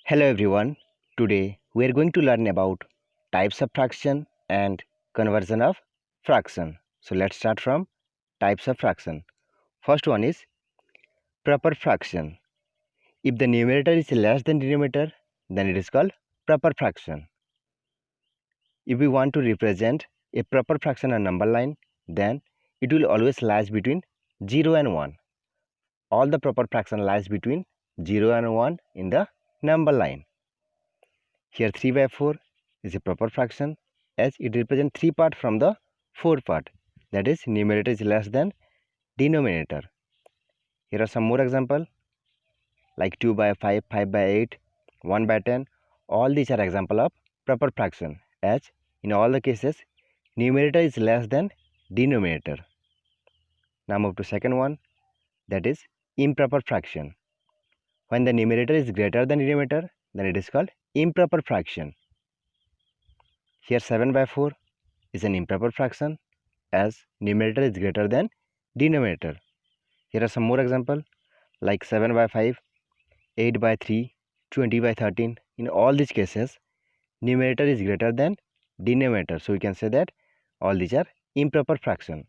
Hello everyone. Today we are going to learn about types of fraction and conversion of fraction. So let's start from types of fraction. First one is proper fraction. If the numerator is less than denominator, then it is called proper fraction. If we want to represent a proper fraction on number line, then it will always lies between 0 and 1. All the proper fraction lies between 0 and 1 in the number line. Here 3 by 4 is a proper fraction as it represents 3 part from the 4 part, that is numerator is less than denominator. Here are some more example like 2 by 5, 5 by 8, 1 by 10. All these are example of proper fraction as in all the cases numerator is less than denominator. Now move to second one, that is improper fraction. When the numerator is greater than denominator, then it is called improper fraction. Here 7 by 4 is an improper fraction as numerator is greater than denominator. Here are some more example like 7 by 5, 8 by 3, 20 by 13. In all these cases, numerator is greater than denominator. So we can say that all these are improper fraction.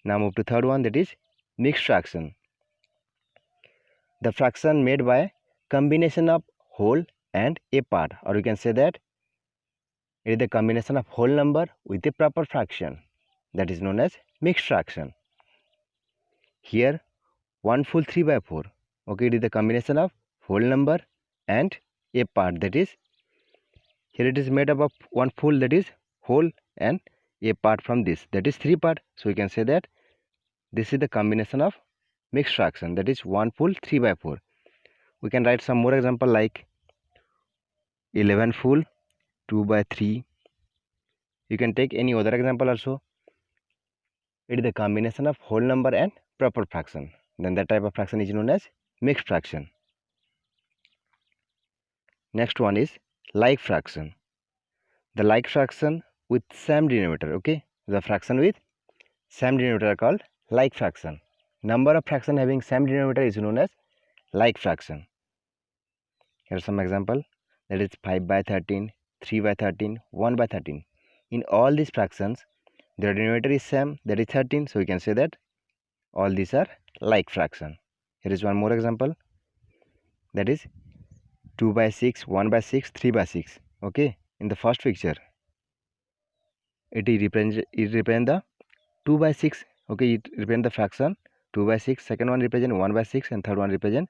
Now move to third one, that is mixed fraction. The fraction made by combination of whole and a part, or you can say that it is the combination of whole number with a proper fraction, that is known as mixed fraction. Here 1 full 3 by 4, okay, it is the combination of whole number and a part, that is here it is made up of 1 full, that is whole, and a part from this, that is 3 part. So we can say that this is the combination of mixed fraction, that is 1 full 3 by 4. We can write some more example like 11 full 2 by 3. You can take any other example also. It is the combination of whole number and proper fraction, then that type of fraction is known as mixed fraction. Next one is like fraction. The like fraction with same denominator, okay, the fraction with same denominator are called like fraction. Number of fraction having same denominator is known as like fraction. Here are some example, that is 5 by 13, 3 by 13, 1 by 13. In all these fractions their denominator is same, that is 13. So we can say that all these are like fraction. Here is one more example, that is 2 by 6, 1 by 6, 3 by 6. Okay, in the first picture it represent the 2 by 6, okay, it represent the fraction 2 by 6. Second one represent 1 by 6 and third one represent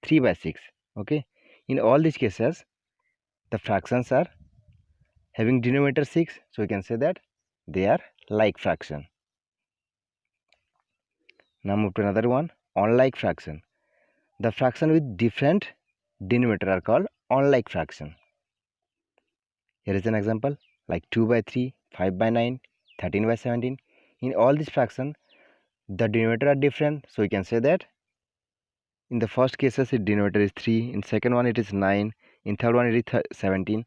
3 by 6. Okay, in all these cases the fractions are having denominator 6, so we can say that they are like fraction. Now move to another one, unlike fraction. The fraction with different denominator are called unlike fraction. Here is an example like 2 by 3, 5 by 9, 13 by 17. In all these fractions the denominator are different, so we can say that in the first cases its denominator is 3, in second one it is 9, in third one it is 17.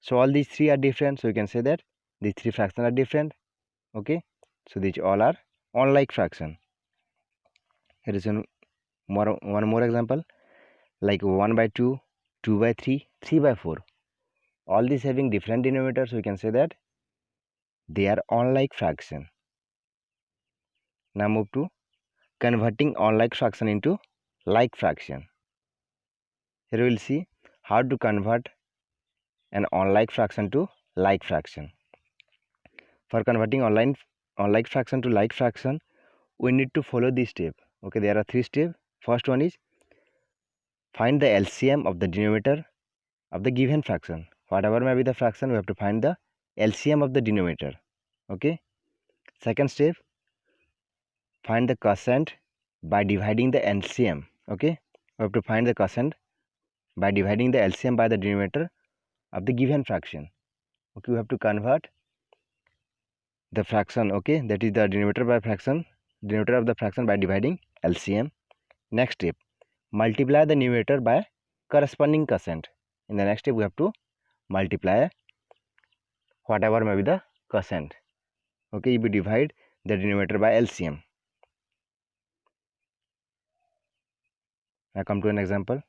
So all these three are different, so you can say that these three fractions are different. Okay, so these all are unlike fraction. Here is one more example like 1 by 2, 2 by 3, 3 by 4. All these having different denominators, so we can say that they are unlike fraction. Now move to converting unlike fraction into like fraction. Here we will see how to convert an unlike fraction to like fraction. For converting unlike fraction to like fraction, we need to follow this step. Okay, there are 3 steps. First one is find the LCM of the denominator of the given fraction. Whatever may be the fraction, we have to find the LCM of the denominator. Okay. Second step, find the quotient by dividing the LCM. Okay, we have to find the quotient by dividing the LCM by the denominator of the given fraction. Okay, we have to convert the fraction, okay, that is the denominator of the fraction by dividing LCM. Next step, multiply the numerator by corresponding quotient. In the next step we have to multiply whatever may be the quotient. Okay, if we divide the denominator by LCM. Now come to an example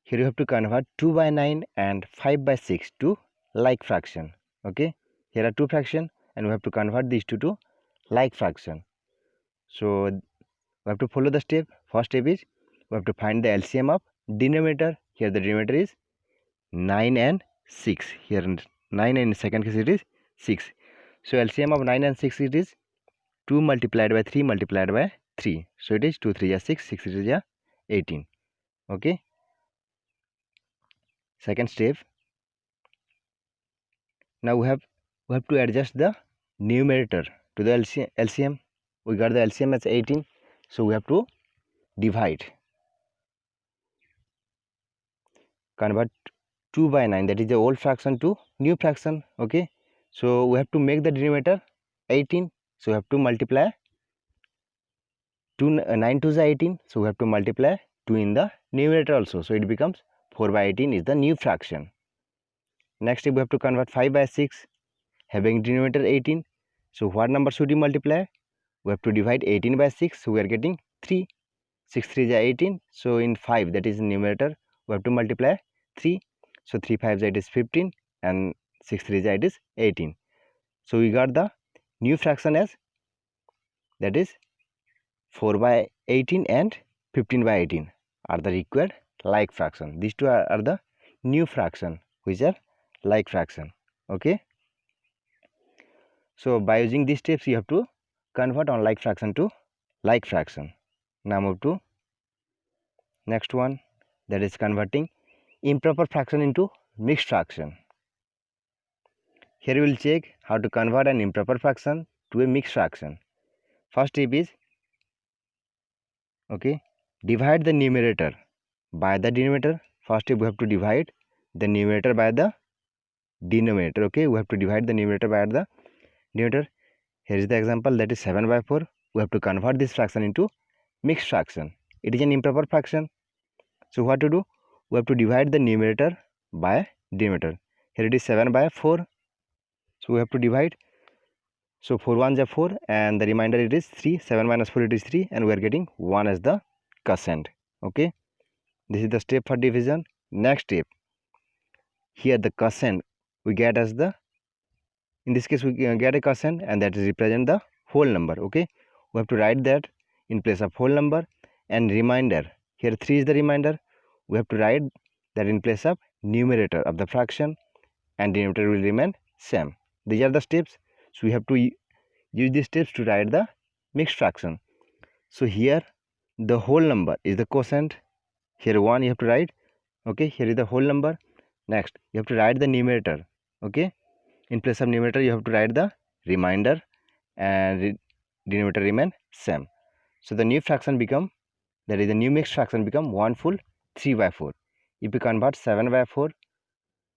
here you have to convert 2 by 9 and 5 by 6 to like fraction. Okay, here are two fraction and we have to convert these two to like fraction. So we have to follow the step. First step is we have to find the LCM of denominator. Here the denominator is 9 and 6. Here 9 and in second case it is 6. So LCM of 9 and 6 it is 2 multiplied by 3 multiplied by 3. So it is 2 3 is 6, 6 is 18. Okay. Second step. Now we have to adjust the numerator to the LCM. We got the LCM as 18. So we have to divide. Convert 2 by 9, that is the old fraction to new fraction. Okay, so we have to make the denominator 18. So we have to multiply 9 to the 18. So we have to multiply 2 in the numerator also. So it becomes 4 by 18 is the new fraction. Next step, we have to convert 5 by 6 having denominator 18. So what number should we multiply? We have to divide 18 by 6. So we are getting 3. 6 3 is 18. So in 5, that is numerator, we have to multiply 3. So 3 5 it is 15 and 6 3 it is 18. So we got the new fraction as, that is 4 by 18 and 15 by 18 are the required like fraction. These two are the new fraction which are like fraction. Okay. So by using these steps you have to convert on like fraction to like fraction. Now move to next one, that is converting improper fraction into mixed fraction. Here we will check how to convert an improper fraction to a mixed fraction. First step is, okay, divide the numerator by the denominator. First step we have to divide the numerator by the denominator. Okay, we have to divide the numerator by the denominator. Here is the example, that is 7 by 4. We have to convert this fraction into mixed fraction. It is an improper fraction. So what to do? We have to divide the numerator by denominator. Here it is 7 by 4. So we have to divide. So 4 1s are 4 and the remainder it is 3. 7 minus 4 it is 3 and we are getting 1 as the quotient. Okay. This is the step for division. Next step. Here the quotient we get as the, in this case we get a quotient and that is represent the whole number. Okay. We have to write that in place of whole number, and remainder. Here 3 is the remainder. We have to write that in place of numerator of the fraction, and denominator will remain same. These are the steps. So we have to use these steps to write the mixed fraction. So here the whole number is the quotient. Here 1 you have to write. Okay, here is the whole number. Next you have to write the numerator. Okay, in place of numerator you have to write the remainder, and denominator remain same. So the new fraction become, that is the new mixed fraction become 1 full 3 by 4. If you convert 7 by 4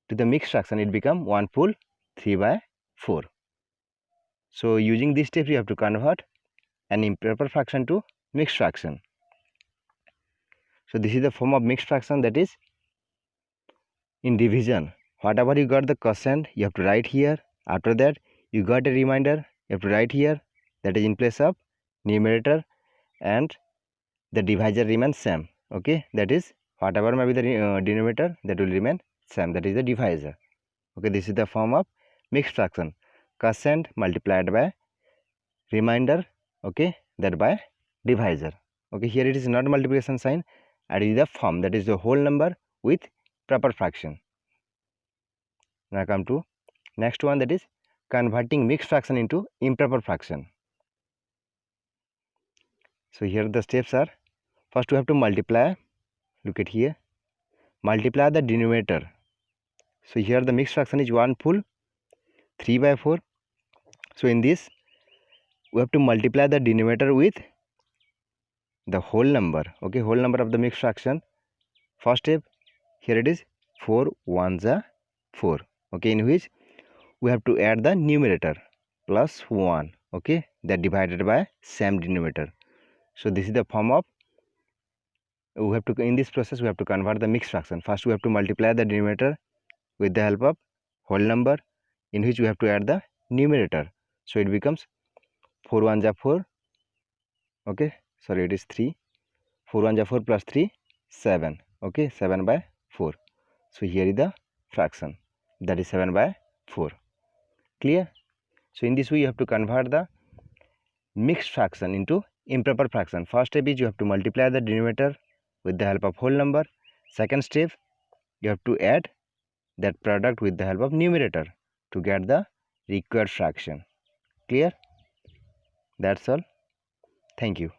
to the mixed fraction, it become 1 full 3 by 4. So using this step you have to convert an improper fraction to mixed fraction. So this is the form of mixed fraction, that is in division. Whatever you got the quotient you have to write here. After that you got a remainder, you have to write here, that is in place of numerator, and the divisor remains same. Okay, that is whatever may be the denominator, that will remain same, that is the divisor. Okay, this is the form of mixed fraction. Quotient multiplied by remainder, okay, that by divisor. Okay, here it is not multiplication sign, and it is the form, that is the whole number with proper fraction. Now come to next one, that is converting mixed fraction into improper fraction. So here the steps are, first we have to multiply, look at here, multiply the denominator. So here the mixed fraction is 1 full 3 by 4. So in this we have to multiply the denominator with the whole number. Okay, whole number of the mixed fraction. First step, here it is 4 1s are 4. Okay, in which we have to add the numerator plus 1. Okay, that divided by same denominator. So this is the form of, we have to, in this process we have to convert the mixed fraction. First we have to multiply the denominator with the help of whole number, in which we have to add the numerator. So it becomes 4 1s are 4. Okay, sorry, it is 3. 4 1s are 4 plus 3 7. Okay, 7 by 4. So here is the fraction, that is 7 by 4. Clear? So in this way you have to convert the mixed fraction into improper fraction. First step is you have to multiply the denominator with the help of whole number. Second step, you have to add that product with the help of numerator to get the required fraction. Clear? That's all. Thank you.